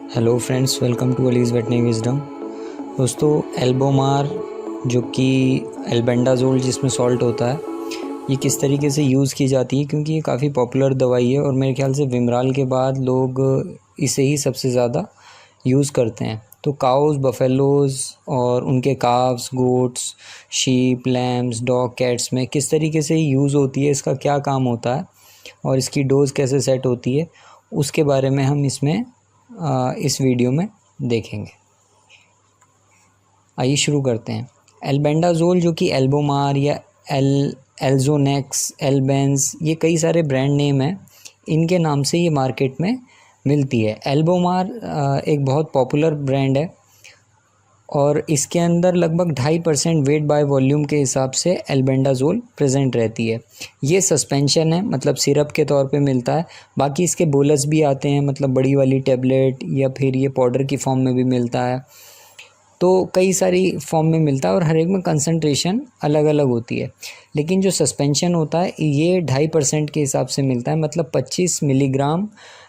Hello friends, welcome to Ali's veterinary wisdom. दोस्तों, एल्बोमार जो कि एल्बेंडाजोल जिसमें सॉल्ट होता है, ये किस तरीके से यूज़ की जाती है, क्योंकि ये काफ़ी पॉपुलर दवाई है और मेरे ख्याल से विमराल के बाद लोग इसे ही सबसे ज़्यादा यूज़ करते हैं। तो काउज़, बफेलोज़ और उनके calves, goats, sheep, lambs, dog, cats में किस तरीके से यूज़ होती है, इसका क्या काम होता है और इसकी डोज़ कैसे सेट होती है, उसके बारे में हम इस वीडियो में देखेंगे। आइए शुरू करते हैं। एल्बेंडाजोल जो कि एल्बोमार या एल्जोनेक्स, एल्बेंस, ये कई सारे ब्रांड नेम हैं, इनके नाम से ये मार्केट में मिलती है। एल्बोमार एक बहुत पॉपुलर ब्रांड है और इसके अंदर लगभग 2.5% वेट बाय वॉल्यूम के हिसाब से एल्बेंडाजोल प्रेजेंट रहती है। ये सस्पेंशन है, मतलब सिरप के तौर पे मिलता है। बाकी इसके बोलस भी आते हैं, मतलब बड़ी वाली टेबलेट, या फिर ये पाउडर की फॉर्म में भी मिलता है। तो कई सारी फॉर्म में मिलता है और हर एक में कंसंट्रेशन अलग अलग होती है। लेकिन जो सस्पेंशन होता है ये 2.5% के हिसाब से मिलता है, मतलब 25 मिलीग्राम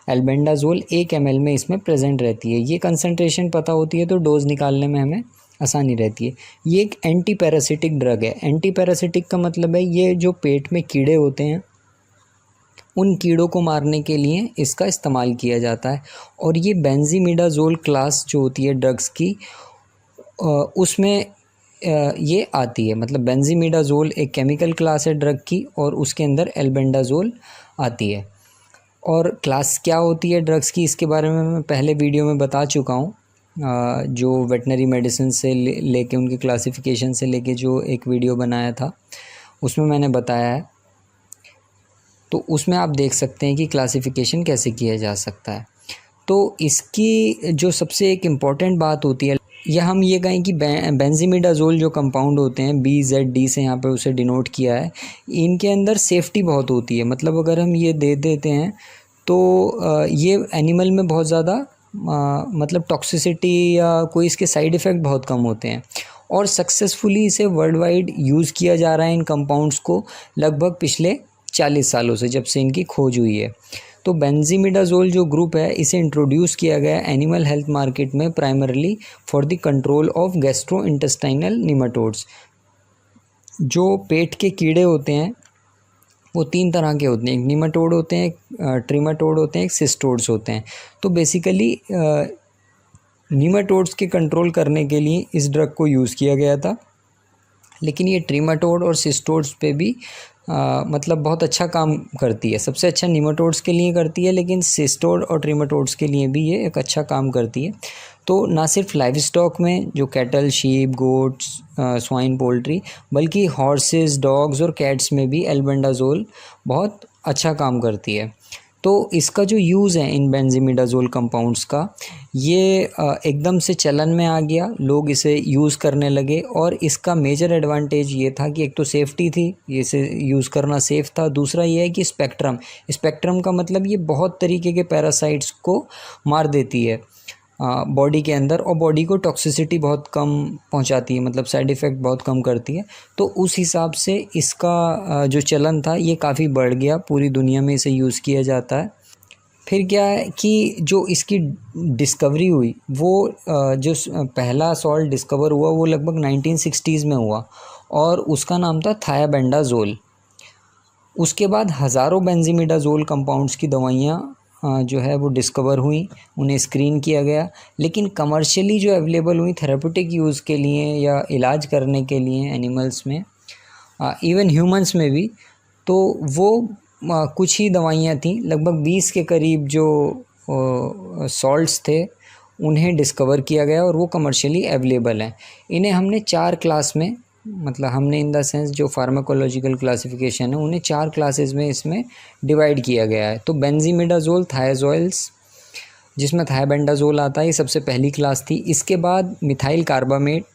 एल्बेंडाजोल 1 ml में इसमें प्रेजेंट रहती है। ये कंसंट्रेशन पता होती है तो डोज निकालने में हमें आसानी रहती है। ये एक एंटी पैरासिटिक ड्रग है। एंटी पैरासिटिक का मतलब है ये जो पेट में कीड़े होते हैं, उन कीड़ों को मारने के लिए इसका इस्तेमाल किया जाता है। और ये बेंजीमिडाजोल क्लास जो होती है ड्रग्स की, उसमें ये आती है। मतलब बेंजीमिडाजोल एक केमिकल क्लास है ड्रग की और उसके अंदर एल्बेंडाजोल आती है। और क्लास क्या होती है ड्रग्स की, इसके बारे में मैं पहले वीडियो में बता चुका हूँ। जो वेटनरी मेडिसिन से लेके उनके क्लासिफिकेशन से लेके जो एक वीडियो बनाया था, उसमें मैंने बताया है। तो उसमें आप देख सकते हैं कि क्लासिफिकेशन कैसे किया जा सकता है। तो इसकी जो सबसे एक इम्पॉर्टेंट बात होती है, या हम ये कहें कि बेंजीमिडाजोल जो कंपाउंड होते हैं, BZD से यहाँ पे उसे डिनोट किया है, इनके अंदर सेफ्टी बहुत होती है। मतलब अगर हम ये दे देते हैं तो ये एनिमल में बहुत ज़्यादा मतलब टॉक्सिसिटी या कोई इसके साइड इफ़ेक्ट बहुत कम होते हैं। और सक्सेसफुली इसे वर्ल्ड वाइड यूज़ किया जा रहा है इन कंपाउंड्स को, लगभग पिछले 40 सालों से, जब से इनकी खोज हुई है। तो बेंजीमिडाजोल जो ग्रुप है, इसे इंट्रोड्यूस किया गया एनिमल हेल्थ मार्केट में primarily for the control of gastrointestinal nematodes. जो पेट के कीड़े होते हैं वो 3 तरह के होते हैं। एक निमाटोड होते हैं, एक ट्रिमाटोड होते हैं, एक सिस्टोड्स होते हैं। तो बेसिकली निमाटोड्स के कंट्रोल करने के लिए इस ड्रग को यूज़ किया गया था। लेकिन ये ट्रिमाटोड और सिस्टोड्स पे भी मतलब बहुत अच्छा काम करती है। सबसे अच्छा निमाटोड्स के लिए करती है, लेकिन सिस्टोड और ट्रिमाटोड्स के लिए भी ये एक अच्छा काम करती है। तो ना सिर्फ लाइव स्टॉक में जो cattle, sheep, goats, swine, poultry, बल्कि हॉर्सेस, डॉग्स और कैट्स में भी एल्बेंडाजोल बहुत अच्छा काम करती है। तो इसका जो यूज़ है इन बेंजीमिडाजोल कंपाउंड्स का, ये एकदम से चलन में आ गया, लोग इसे यूज़ करने लगे। और इसका मेजर एडवांटेज ये था कि एक तो सेफ्टी थी, इसे यूज़ करना सेफ़ था। दूसरा ये है कि स्पेक्ट्रम का मतलब ये बहुत तरीके के पैरासाइट्स को मार देती है बॉडी के अंदर, और बॉडी को टॉक्सिसिटी बहुत कम पहुंचाती है, मतलब साइड इफ़ेक्ट बहुत कम करती है। तो उस हिसाब से इसका जो चलन था ये काफ़ी बढ़ गया, पूरी दुनिया में इसे यूज़ किया जाता है। फिर क्या है कि जो इसकी डिस्कवरी हुई, वो जो पहला सॉल्ट डिस्कवर हुआ वो लगभग 1960s में हुआ और उसका नाम था थायाबेंडाजोल। उसके बाद हज़ारों बेंजीमिडाजोल कंपाउंड्स की दवाइयाँ जो है वो डिस्कवर हुई, उन्हें स्क्रीन किया गया। लेकिन कमर्शियली जो अवेलेबल हुई थेरेपेटिक यूज़ के लिए या इलाज करने के लिए एनिमल्स में, इवन ह्यूमंस में भी, तो वो कुछ ही दवाइयाँ थीं। लगभग 20 के करीब जो सॉल्ट्स थे उन्हें डिस्कवर किया गया और वो कमर्शियली अवेलेबल हैं। इन्हें हमने 4 क्लास में, मतलब हमने इन द सेंस जो फार्माकोलॉजिकल क्लासिफिकेशन है उन्हें 4 क्लासेस में इसमें डिवाइड किया गया है। तो बेंजीमिडाजोल, थायाजोल्स, जिसमें थायाबेंडाजोल आता है, ये सबसे पहली क्लास थी। इसके बाद मिथाइल कार्बामेट,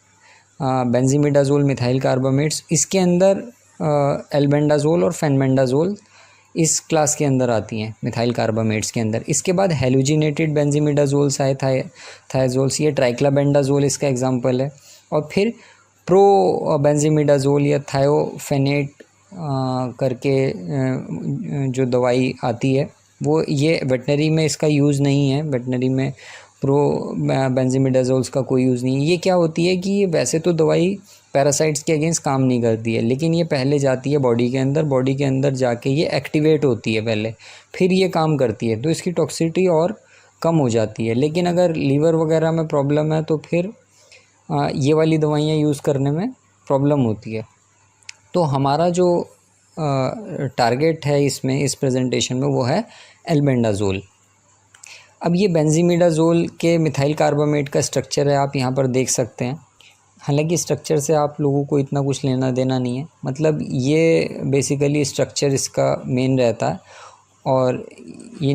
बेंजीमिडाजोल, मिथाइल कार्बामेट्स, इसके अंदर एल्बेंडाजोल और फेनबेंडाजोल इस क्लास के अंदर आती हैं, मिथाइल कार्बामेट्स के अंदर। इसके बाद हेलोजिनेटेड बेंजीमिडाजोल्स आए, थायाजोल्स, ये ट्राइक्लाबेंडाजोल इसका एग्जांपल है। और फिर प्रो बेंजीमिडाजोल या थायोफेनेट करके जो दवाई आती है, वो ये वेटनरी में इसका यूज़ नहीं है। वेटनरी में प्रो बेंजीमिडाज़ोल्स का कोई यूज़ नहीं है। ये क्या होती है कि ये वैसे तो दवाई पैरासाइट्स के अगेंस्ट काम नहीं करती है, लेकिन ये पहले जाती है बॉडी के अंदर जाके ये एक्टिवेट होती है पहले, फिर ये काम करती है, तो इसकी टॉक्सिसिटी और कम हो जाती है। लेकिन अगर लीवर वगैरह में प्रॉब्लम है तो फिर ये वाली दवाइयाँ यूज़ करने में प्रॉब्लम होती है। तो हमारा जो टारगेट है इसमें, इस प्रेजेंटेशन में, वो है एल्बेंडाज़ोल। अब ये बेंजीमिडाज़ोल के मिथाइल कार्बामेट का स्ट्रक्चर है, आप यहाँ पर देख सकते हैं। हालांकि स्ट्रक्चर से आप लोगों को इतना कुछ लेना देना नहीं है, मतलब ये बेसिकली स्ट्रक्चर इसका मेन रहता है और ये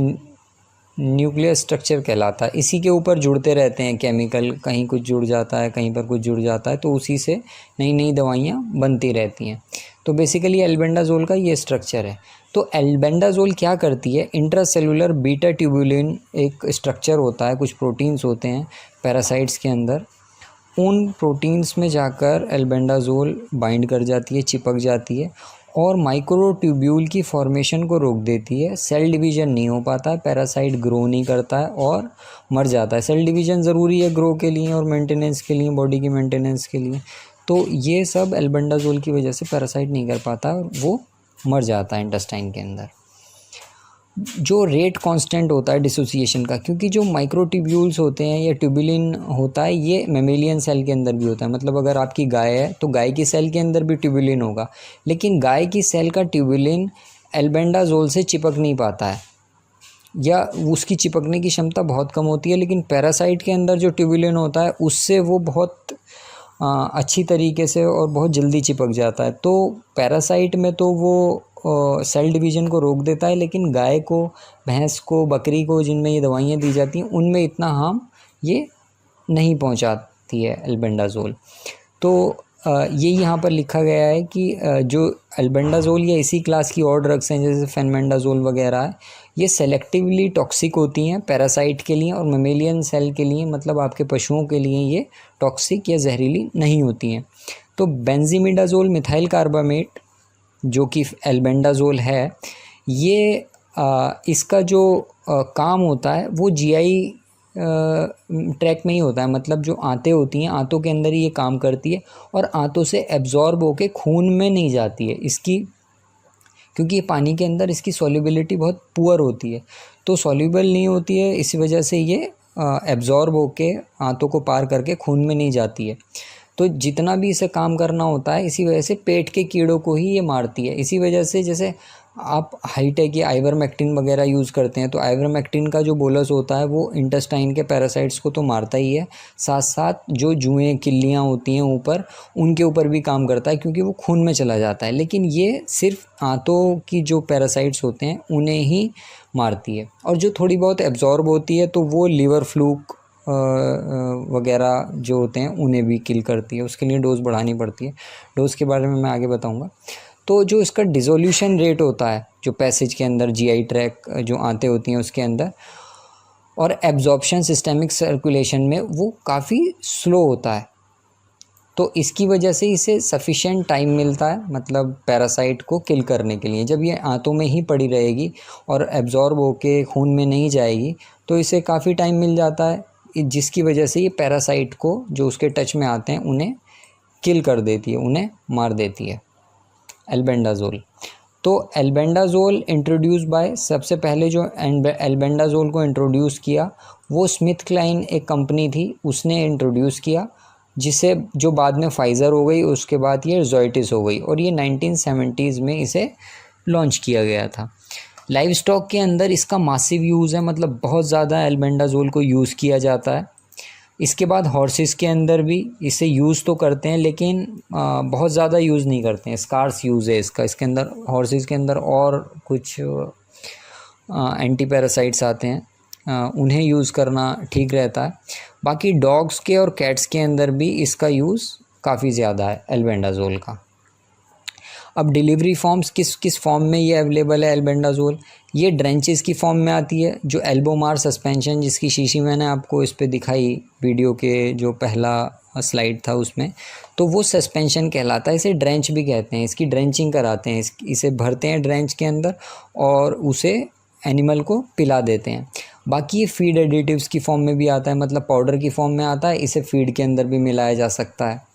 न्यूक्लियर स्ट्रक्चर कहलाता है। इसी के ऊपर जुड़ते रहते हैं केमिकल, कहीं कुछ जुड़ जाता है, कहीं पर कुछ जुड़ जाता है, तो उसी से नई नई दवाइयाँ बनती रहती हैं। तो बेसिकली एल्बेंडाज़ोल का ये स्ट्रक्चर है। तो एल्बेंडाज़ोल क्या करती है, इंट्रासेलुलर बीटा ट्यूबुलिन एक स्ट्रक्चर होता है, कुछ प्रोटीन्स होते हैं पैरासाइट्स के अंदर, उन प्रोटीन्स में जाकर एल्बेंडाज़ोल बाइंड कर जाती है, चिपक जाती है और माइक्रोट्यूब्यूल की फॉर्मेशन को रोक देती है। सेल डिवीज़न नहीं हो पाता है, पैरासाइट ग्रो नहीं करता है और मर जाता है। सेल डिवीज़न ज़रूरी है ग्रो के लिए और मेंटेनेंस के लिए, बॉडी की मेंटेनेंस के लिए। तो ये सब एल्बेंडाज़ोल की वजह से पैरासाइट नहीं कर पाता और वो मर जाता है इंटेस्टाइन के अंदर। जो रेट कांस्टेंट होता है डिसोसिएशन का, क्योंकि जो माइक्रोट्यूब्यूल्स होते हैं या ट्यूबुलिन होता है, ये मेमेलियन सेल के अंदर भी होता है। मतलब अगर आपकी गाय है तो गाय की सेल के अंदर भी ट्यूबुलिन होगा, लेकिन गाय की सेल का ट्यूबुलिन एल्बेंडाज़ोल से चिपक नहीं पाता है या उसकी चिपकने की क्षमता बहुत कम होती है। लेकिन पैरासाइट के अंदर जो ट्यूबुलिन होता है उससे वो बहुत अच्छी तरीके से और बहुत जल्दी चिपक जाता है। तो पैरासाइट में तो वो सेल डिवीज़न को रोक देता है, लेकिन गाय को, भैंस को, बकरी को, जिनमें ये दवाइयाँ दी जाती हैं, उनमें इतना हार्म ये नहीं पहुंचाती है एल्बेंडाज़ोल। तो ये यहाँ पर लिखा गया है कि जो एल्बेंडाज़ोल या इसी क्लास की और ड्रग्स हैं जैसे फेनमेंडाज़ोल वगैरह है, ये सेलेक्टिवली टॉक्सिक होती हैं पैरासाइट के लिए और मेमेलियन सेल के लिए, मतलब आपके पशुओं के लिए ये टॉक्सिक या जहरीली नहीं होती हैं। तो बेंजीमिडाज़ोल मिथाइल कार्बामेट जो कि एल्बेंडाज़ोल है, ये इसका जो काम होता है वो जीआई ट्रैक में ही होता है। मतलब जो आंतें होती हैं, आंतों के अंदर ही ये काम करती है और आंतों से एब्जॉर्ब होके खून में नहीं जाती है इसकी, क्योंकि ये पानी के अंदर इसकी सॉल्युबिलिटी बहुत पुअर होती है, तो सॉल्युबल नहीं होती है, इसी वजह से ये एब्जॉर्ब होके आंतों को पार करके खून में नहीं जाती है। तो जितना भी इसे काम करना होता है, इसी वजह से पेट के कीड़ों को ही ये मारती है। इसी वजह से जैसे आप हाईटेक या आइवरमेक्टिन वगैरह यूज़ करते हैं, तो आइवरमेक्टिन का जो बोलस होता है वो इंटेस्टाइन के पैरासाइट्स को तो मारता ही है, साथ साथ जो जुएँ, किल्लियाँ होती हैं ऊपर, उनके ऊपर भी काम करता है, क्योंकि वो खून में चला जाता है। लेकिन ये सिर्फ आंतों की जो पैरासाइट्स होते हैं उन्हें ही मारती है, और जो थोड़ी बहुत एब्जॉर्ब होती है तो वो लीवर फ्लूक वगैरह जो होते हैं उन्हें भी किल करती है। उसके लिए डोज़ बढ़ानी पड़ती है, डोज़ के बारे में मैं आगे बताऊंगा। तो जो इसका डिसोल्यूशन रेट होता है, जो पैसेज के अंदर जीआई ट्रैक जो आंतें होती हैं उसके अंदर, और एब्जॉर्प्शन सिस्टेमिक सर्कुलेशन में, वो काफ़ी स्लो होता है। तो इसकी वजह से इसे सफिशिएंट टाइम मिलता है, मतलब पैरासाइट को किल करने के लिए। जब ये आंतों में ही पड़ी रहेगी और एब्जॉर्ब होके खून में नहीं जाएगी, तो इसे काफ़ी टाइम मिल जाता है, जिसकी वजह से ये पैरासाइट को जो उसके टच में आते हैं उन्हें किल कर देती है, उन्हें मार देती है एल्बेंडाज़ोल। तो एल्बेंडाज़ोल इंट्रोड्यूस बाय, सबसे पहले जो एल्बेंडाज़ोल को इंट्रोड्यूस किया वो स्मिथ क्लाइन एक कंपनी थी, उसने इंट्रोड्यूस किया, जिसे जो बाद में फाइज़र हो गई, उसके बाद ये ज़ोइटिस हो गई, और ये 1970s में इसे लॉन्च किया गया था। लाइव स्टॉक के अंदर इसका मासिव यूज़ है, मतलब बहुत ज़्यादा एल्बेंडाज़ोल को यूज़ किया जाता है। इसके बाद हॉर्सेस के अंदर भी इसे यूज़ तो करते हैं, लेकिन बहुत ज़्यादा यूज़ नहीं करते हैं, स्कार्स यूज़ है इसका। इसके अंदर, हॉर्सेस के अंदर और कुछ एंटी पैरासाइट्स आते हैं, उन्हें यूज़ करना ठीक रहता है। बाकी डॉग्स के और कैट्स के अंदर भी इसका यूज़ काफ़ी ज़्यादा है एल्बेंडाज़ोल का। अब डिलीवरी फॉर्म्स, किस किस फॉर्म में ये अवेलेबल है एल्बेंडाज़ोल, ये ड्रेंचेस की फॉर्म में आती है। जो एल्बोमार सस्पेंशन जिसकी शीशी मैंने आपको इस पे दिखाई वीडियो के जो पहला स्लाइड था उसमें, तो वो सस्पेंशन कहलाता है। इसे ड्रेंच भी कहते हैं, इसकी ड्रेंचिंग कराते हैं, इसे भरते हैं ड्रेंच के अंदर और उसे एनिमल को पिला देते हैं। बाकी ये फीड एडिटिव्स की फॉर्म में भी आता है, मतलब पाउडर की फॉर्म में आता है, इसे फीड के अंदर भी मिलाया जा सकता है।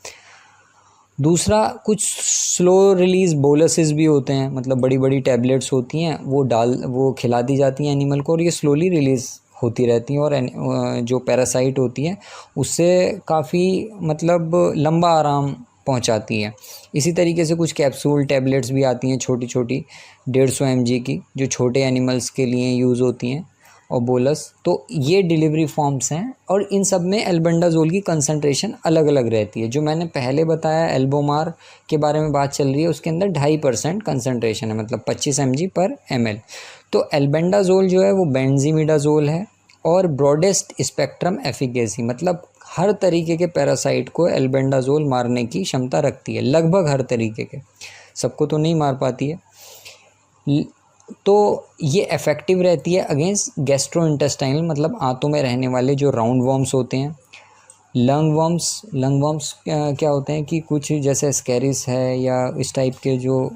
दूसरा, कुछ स्लो रिलीज़ बोलसेस भी होते हैं, मतलब बड़ी बड़ी टैबलेट्स होती हैं, वो खिला दी जाती हैं एनिमल को और ये स्लोली रिलीज़ होती रहती हैं और जो पैरासाइट होती है उससे काफ़ी मतलब लंबा आराम पहुंचाती है। इसी तरीके से कुछ कैप्सूल टैबलेट्स भी आती हैं छोटी छोटी 150 mg की, जो छोटे एनिमल्स के लिए यूज़ होती हैं, और बोलस। तो ये डिलीवरी फॉर्म्स हैं और इन सब में एल्बेंडाजोल की कंसंट्रेशन अलग अलग रहती है। जो मैंने पहले बताया एल्बोमार के बारे में बात चल रही है, उसके अंदर 2.5% कंसंट्रेशन है, मतलब 25 mg/ml। तो एल्बेंडाजोल जो है वो बेंजीमिडाजोल है और ब्रॉडेस्ट स्पेक्ट्रम एफिकेसी, मतलब हर तरीके के पैरासाइट को एल्बेंडाजोल मारने की क्षमता रखती है, लगभग हर तरीके के, सबको तो नहीं मार पाती है। तो ये इफ़ेक्टिव रहती है अगेंस्ट गैस्ट्रोइंटेस्टाइनल, मतलब आंतों में रहने वाले जो राउंड वर्म्स होते हैं। लंग वर्म्स क्या होते हैं कि कुछ जैसे स्कैरिस है या इस टाइप के जो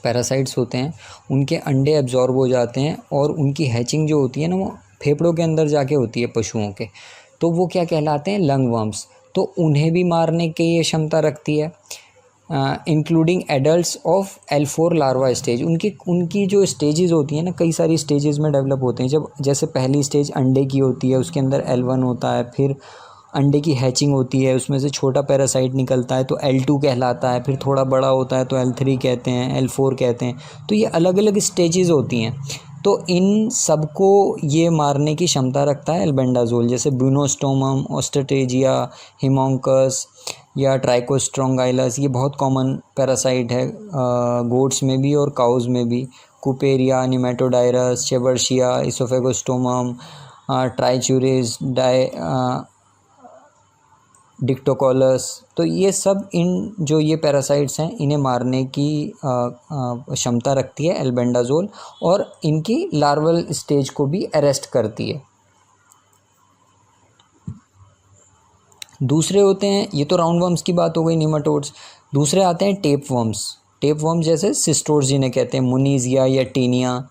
पैरासाइट्स होते हैं, उनके अंडे एब्जॉर्ब हो जाते हैं और उनकी हैचिंग जो होती है ना, वो फेफड़ों के अंदर जाके होती है पशुओं के, तो वो क्या कहलाते हैं, लंग वर्म्स। तो उन्हें भी मारने की ये क्षमता रखती है। Including adults of L4 larva stage. उनकी जो स्टेजेस होती हैं ना, कई सारी स्टेजेस में डेवलप होते हैं। जब जैसे पहली स्टेज अंडे की होती है, उसके अंदर L1 होता है, फिर अंडे की हैचिंग होती है, उसमें से छोटा पैरासाइट निकलता है तो L2 कहलाता है, फिर थोड़ा बड़ा होता है तो L3 कहते हैं, L4 कहते हैं। तो ये अलग अलग स्टेजेस होती हैं, तो इन सबको ये मारने की क्षमता रखता है एल्बेंडाजोल। जैसे ब्यूनोस्टोमम, ऑस्ट्रेटेजिया, हिमोंकस या ट्राइकोस्ट्रोंगाइलस, ये बहुत कॉमन पैरासाइट है गोट्स में भी और काउज में भी। कुपेरिया, निमेटोडायरस, चेबर्शिया, इसोफेगोस्टोमम, ट्राइचूरिस, डिक्टोकोलस, तो ये सब जो ये पैरासाइट्स हैं, इन्हें मारने की क्षमता रखती है एल्बेंडाजोल और इनकी लार्वल स्टेज को भी अरेस्ट करती है। दूसरे होते हैं, ये तो राउंड वर्म्स की बात हो गई, निमाटोड्स। दूसरे आते हैं टेप वर्म्स जैसे सिस्टोड्स जिन्हें कहते हैं, मुनीजिया या टीनिया,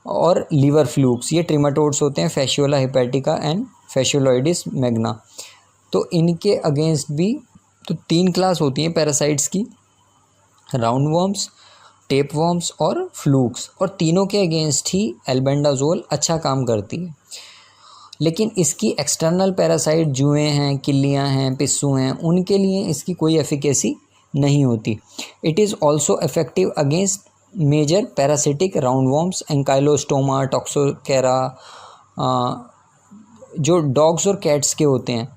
और लीवर फ्लूक्स, ये ट्रिमाटोड्स होते हैं, फैशियोला हेपेटिका एंड फैशियोलॉइडिस मैग्ना। तो इनके अगेंस्ट भी तो 3 क्लास होती हैं पैरासाइट्स की, राउंड वर्म्स, टेप वर्म्स और फ्लूक्स, और तीनों के अगेंस्ट ही एल्बेंडाजोल अच्छा काम करती है। लेकिन इसकी एक्सटर्नल पैरासाइट जुएँ हैं, किल्लियाँ हैं, पिस्सू हैं, उनके लिए इसकी कोई एफिकेसी नहीं होती। It is also effective against major parasitic round worms, Ancylostoma, Toxocara, जो डॉग्स और कैट्स के होते हैं,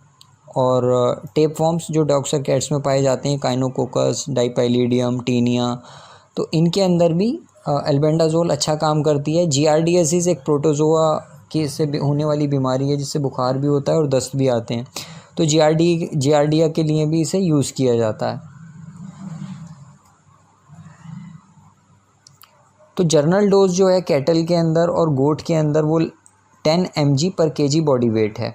और टेप वर्म्स जो डॉग्स और कैट्स में पाए जाते हैं, काइनोकोकस, डाइपाइलिडियम, टीनिया, तो इनके अंदर भी एल्बेंडाजोल अच्छा काम करती है। जियार्डियासिस एक प्रोटोजोआ की से होने वाली बीमारी है, जिससे बुखार भी होता है और दस्त भी आते हैं, तो जियार्डिया के लिए भी इसे यूज़ किया जाता है। तो जर्नल डोज जो है कैटल के अंदर और गोट के अंदर वो 10 mg/kg बॉडी वेट है।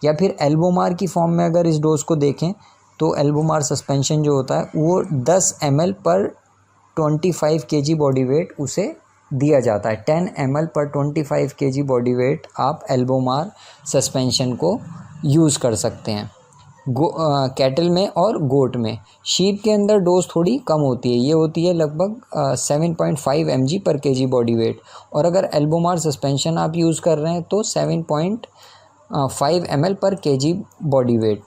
या फिर एल्बोमार की फॉर्म में अगर इस डोज को देखें तो एल्बोमार सस्पेंशन जो होता है वो 10 ml/25 kg बॉडी वेट उसे दिया जाता है। 10 ml/25 kg बॉडी वेट आप एल्बोमार सस्पेंशन को यूज़ कर सकते हैं कैटल में और गोट में। शीप के अंदर डोज थोड़ी कम होती है, ये होती है लगभग 7.5 mg/kg बॉडी वेट, और अगर एल्बोमार सस्पेंशन आप यूज़ कर रहे हैं तो 7.5 ml/kg बॉडी वेट।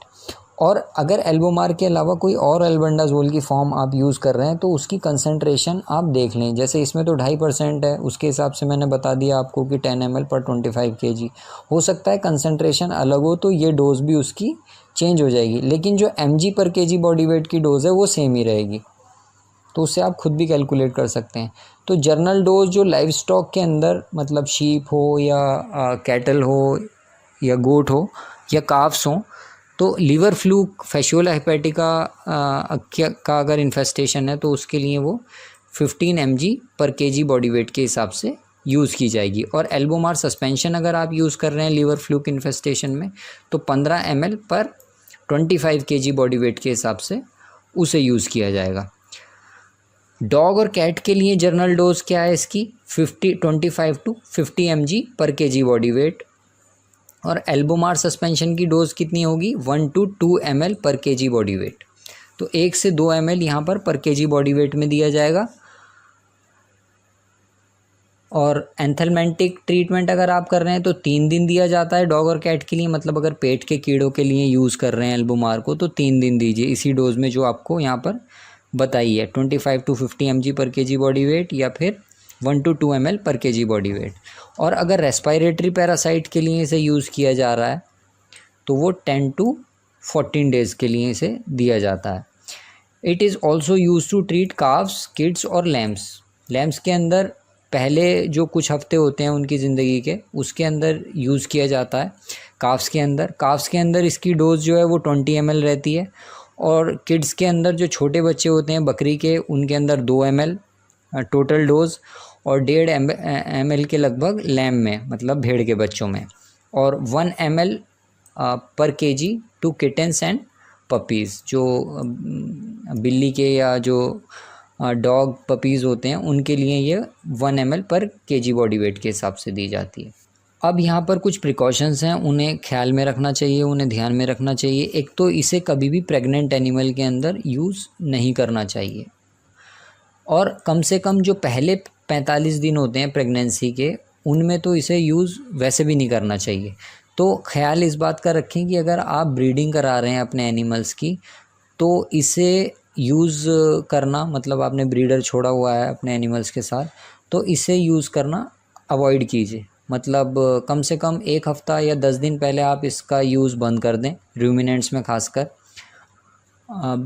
और अगर एल्बोमार के अलावा कोई और एल्बेंडाजोल की फॉर्म आप यूज़ कर रहे हैं तो उसकी कंसंट्रेशन आप देख लें। जैसे इसमें तो 2.5% है, उसके हिसाब से मैंने बता दिया आपको कि 10 ml/25 kg। हो सकता है कंसंट्रेशन अलग हो तो ये डोज भी उसकी चेंज हो जाएगी, लेकिन जो mg/kg बॉडी वेट की डोज़ है वो सेम ही रहेगी, तो उससे आप खुद भी कैलकुलेट कर सकते हैं। तो जर्नल डोज जो लाइव स्टॉक के अंदर, मतलब शीप हो या कैटल हो या गोट हो या काफ्स हो, तो लीवर फ्लूक, फैशियोला हेपेटिका का अगर इन्फेस्टेशन है तो उसके लिए वो 15 mg/kg बॉडी वेट के हिसाब से यूज़ की जाएगी। और एल्बोमार सस्पेंशन अगर आप यूज़ कर रहे हैं लीवर फ्लूक इन्फेस्टेशन में तो 15 ml/25 kg बॉडी वेट के हिसाब से उसे यूज़ किया जाएगा। डॉग और कैट के लिए जर्नल डोज क्या है इसकी, 25 to 50 mg पर kg बॉडी वेट। और एल्बोमार सस्पेंशन की डोज कितनी होगी, 1 to 2 ml पर kg बॉडी वेट। तो 1 से 2 ml यहाँ पर kg बॉडी वेट में दिया जाएगा। और एंथेलमेंटिक ट्रीटमेंट अगर आप कर रहे हैं तो 3 दिन दिया जाता है डॉग और कैट के लिए, मतलब अगर पेट के कीड़ों के लिए यूज़ कर रहे हैं एल्बोमार को तो 3 दिन दीजिए इसी डोज में जो आपको यहाँ पर बताई है, 25 to 50 mg पर kg बॉडी वेट या फिर 1 to 2 ml पर kg बॉडी वेट। और अगर रेस्पायरेटरी पैरासाइट के लिए इसे यूज़ किया जा रहा है तो वो 10 to 14 डेज़ के लिए इसे दिया जाता है। It is also use to treat calves, kids और लैम्स। लैम्स के अंदर पहले जो कुछ हफ्ते होते हैं उनकी ज़िंदगी के, उसके अंदर यूज़ किया जाता है। काव्स के अंदर इसकी डोज जो है वो 20 ml रहती है। और किड्स के अंदर जो छोटे बच्चे होते हैं बकरी के, उनके अंदर 2 ml टोटल डोज और 1.5 ml के लगभग लैम में, मतलब भेड़ के बच्चों में, और 1 ml पर kg to kittens and puppies. जो बिल्ली के या जो डॉग पपीज़ होते हैं उनके लिए ये 1 ml पर kg बॉडी वेट के हिसाब से दी जाती है। अब यहाँ पर कुछ प्रिकॉशंस हैं, उन्हें ख्याल में रखना चाहिए, उन्हें ध्यान में रखना चाहिए। एक तो इसे कभी भी प्रेग्नेंट एनिमल के अंदर यूज़ नहीं करना चाहिए, और कम से कम जो पहले 45 दिन होते हैं प्रेगनेंसी के, उनमें तो इसे यूज़ वैसे भी नहीं करना चाहिए। तो ख्याल इस बात का रखें कि अगर आप ब्रीडिंग करा रहे हैं अपने एनिमल्स की तो इसे यूज़ करना, मतलब आपने ब्रीडर छोड़ा हुआ है अपने एनिमल्स के साथ, तो इसे यूज़ करना अवॉइड कीजिए। मतलब कम से कम 1 हफ़्ता या 10 दिन पहले आप इसका यूज़ बंद कर दें, रूमिनेंट्स में खासकर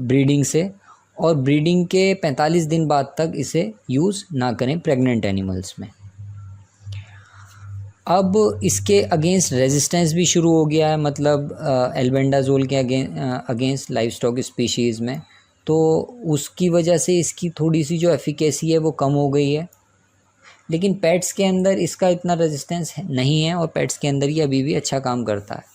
ब्रीडिंग से। और ब्रीडिंग के 45 दिन बाद तक इसे यूज़ ना करें प्रेग्नेंट एनिमल्स में। अब इसके अगेंस्ट रेजिस्टेंस भी शुरू हो गया है, मतलब एल्बेंडाजोल के अगेंस्ट लाइव स्टॉक स्पीशीज़ में, तो उसकी वजह से इसकी थोड़ी सी जो एफिकेसी है वो कम हो गई है। लेकिन पेट्स के अंदर इसका इतना रेजिस्टेंस नहीं है और पेट्स के अंदर ये अभी भी अच्छा काम करता है।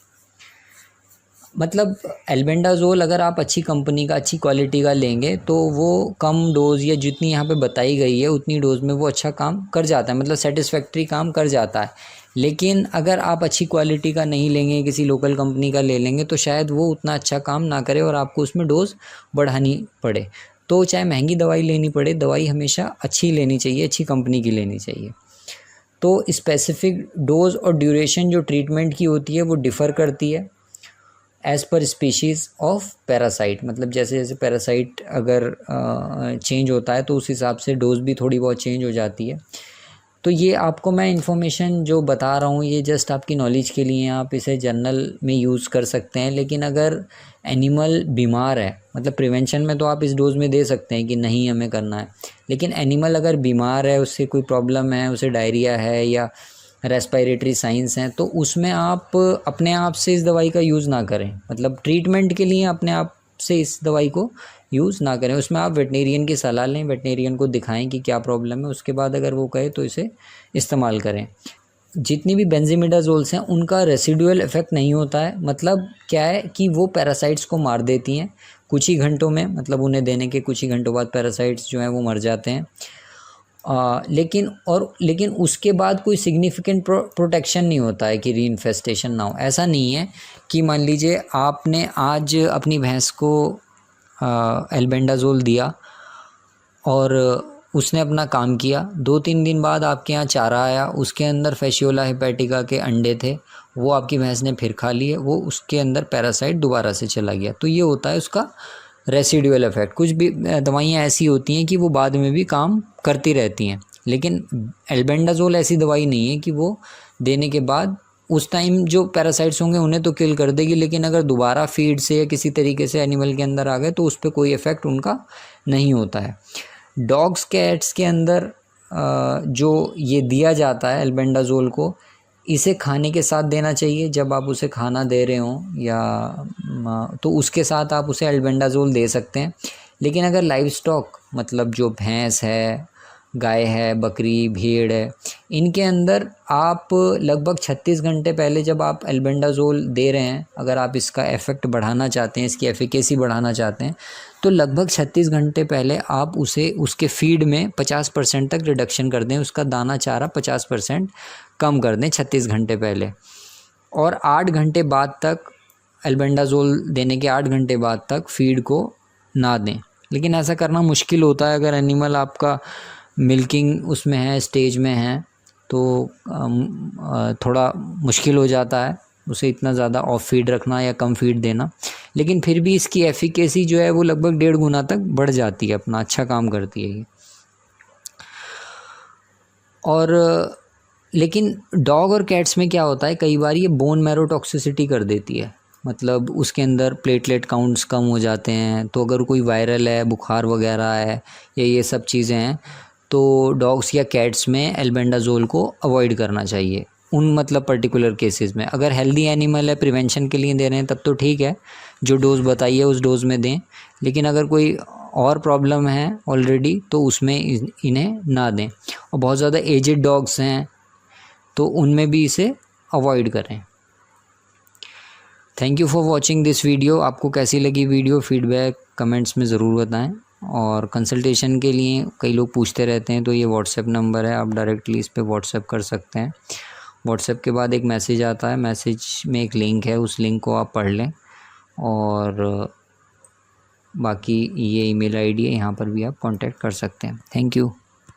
मतलब एल्बेंडाजोल अगर आप अच्छी कंपनी का, अच्छी क्वालिटी का लेंगे तो वो कम डोज़ या जितनी यहाँ पे बताई गई है उतनी डोज़ में वो अच्छा काम कर जाता है, मतलब सेटिस्फैक्ट्री काम कर जाता है। लेकिन अगर आप अच्छी क्वालिटी का नहीं लेंगे, किसी लोकल कंपनी का ले लेंगे, तो शायद वो उतना अच्छा काम ना करे और आपको उसमें डोज़ बढ़ानी पड़े। तो चाहे महंगी दवाई लेनी पड़े, दवाई हमेशा अच्छी लेनी चाहिए, अच्छी कंपनी की लेनी चाहिए। तो स्पेसिफ़िक डोज़ और ड्यूरेशन जो ट्रीटमेंट की होती है वो डिफ़र करती है as per species of parasite. मतलब जैसे जैसे पैरासाइट अगर चेंज होता है तो उस हिसाब से डोज़ भी थोड़ी बहुत चेंज हो जाती है। तो ये आपको मैं इन्फॉर्मेशन जो बता रहा हूँ ये जस्ट आपकी नॉलेज के लिए, आप इसे जनरल में यूज़ कर सकते हैं। लेकिन अगर एनिमल बीमार है, मतलब प्रिवेंशन में तो आप इस डोज़ में दे सकते हैं कि नहीं हमें करना है, लेकिन एनिमल अगर बीमार है, उससे कोई प्रॉब्लम है, उसे डायरिया है या रेस्पिरेटरी साइंस हैं, तो उसमें आप अपने आप से इस दवाई का यूज़ ना करें। मतलब ट्रीटमेंट के लिए अपने आप से इस दवाई को यूज़ ना करें, उसमें आप वेटनेरियन की सलाह लें, वेटनेरियन को दिखाएं कि क्या प्रॉब्लम है, उसके बाद अगर वो कहे तो इसे इस्तेमाल करें। जितनी भी बेंजीमिडाज़ोल्स हैं उनका रेसिडुअल इफ़ेक्ट नहीं होता है। मतलब क्या है कि वो पैरासाइट्स को मार देती हैं कुछ ही घंटों में, मतलब उन्हें देने के कुछ ही घंटों बाद पैरासाइट्स जो हैं वो मर जाते हैं। लेकिन उसके बाद कोई सिग्निफिकेंट प्रोटेक्शन नहीं होता है कि रीइन्फेस्टेशन ना हो। ऐसा नहीं है कि मान लीजिए आपने आज अपनी भैंस को एल्बेंडाजोल दिया और उसने अपना काम किया, 2-3 दिन बाद आपके यहाँ चारा आया, उसके अंदर फैशियोला हेपेटिका के अंडे थे, वो आपकी भैंस ने फिर खा लिए, वो उसके अंदर पैरासाइट दोबारा से चला गया। तो ये होता है उसका रेसिडुअल इफ़ेक्ट। कुछ भी दवाइयाँ ऐसी होती हैं कि वो बाद में भी काम करती रहती हैं, लेकिन एल्बेंडाजोल ऐसी दवाई नहीं है कि वो देने के बाद उस टाइम जो पैरासाइट्स होंगे उन्हें तो किल कर देगी, लेकिन अगर दोबारा फीड से या किसी तरीके से एनिमल के अंदर आ गए तो उस पर कोई इफ़ेक्ट उनका नहीं होता है। डॉग्स कैट्स के अंदर जो ये दिया जाता है एल्बेंडाजोल को, इसे खाने के साथ देना चाहिए। जब आप उसे खाना दे रहे हों या तो उसके साथ आप उसे एल्बेंडाजोल दे सकते हैं। लेकिन अगर लाइव स्टॉक, मतलब जो भैंस है, गाय है, बकरी, भेड़ है, इनके अंदर आप लगभग 36 घंटे पहले जब आप एल्बेंडाजोल दे रहे हैं, अगर आप इसका इफ़ेक्ट बढ़ाना चाहते हैं, इसकी एफिकेसी बढ़ाना चाहते हैं, तो लगभग 36 घंटे पहले आप उसे उसके फीड में 50% तक रिडक्शन कर दें, उसका दाना चारा 50% कम कर दें 36 घंटे पहले। और 8 घंटे बाद तक, एल्बेंडाजोल देने के 8 घंटे बाद तक फीड को ना दें। लेकिन ऐसा करना मुश्किल होता है अगर एनिमल आपका मिल्किंग उसमें है, स्टेज में है, तो थोड़ा मुश्किल हो जाता है उसे इतना ज़्यादा ऑफ फीड रखना या कम फीड देना। लेकिन फिर भी इसकी एफिकेसी जो है वो लगभग 1.5 गुना तक बढ़ जाती है, अपना अच्छा काम करती है ये। और लेकिन डॉग और कैट्स में क्या होता है, कई बार ये बोन मैरो टॉक्सिसिटी कर देती है, मतलब उसके अंदर प्लेटलेट काउंट्स कम हो जाते हैं। तो अगर कोई वायरल है, बुखार वगैरह है या ये सब चीज़ें हैं, तो डॉग्स या कैट्स में एल्बेंडाजोल को अवॉइड करना चाहिए उन मतलब पर्टिकुलर केसेस में। अगर हेल्दी एनिमल है, प्रिवेंशन के लिए दे रहे हैं, तब तो ठीक है, जो डोज़ बताइए उस डोज़ में दें। लेकिन अगर कोई और प्रॉब्लम है ऑलरेडी तो उसमें इन्हें ना दें। और बहुत ज़्यादा एजेड डॉग्स हैं तो उनमें भी इसे अवॉइड करें। Thank you for watching this video. आपको कैसी लगी वीडियो, फीडबैक कमेंट्स में ज़रूर बताएं। और कंसल्टेशन के लिए कई लोग पूछते रहते हैं, तो ये व्हाट्सएप नंबर है, आप डायरेक्टली इस पर व्हाट्सएप कर सकते हैं। व्हाट्सएप के बाद एक मैसेज आता है, मैसेज में एक लिंक है, उस लिंक को आप पढ़ लें। और बाकी ये ईमेल आईडी है, यहाँ पर भी आप कांटेक्ट कर सकते हैं। Thank you.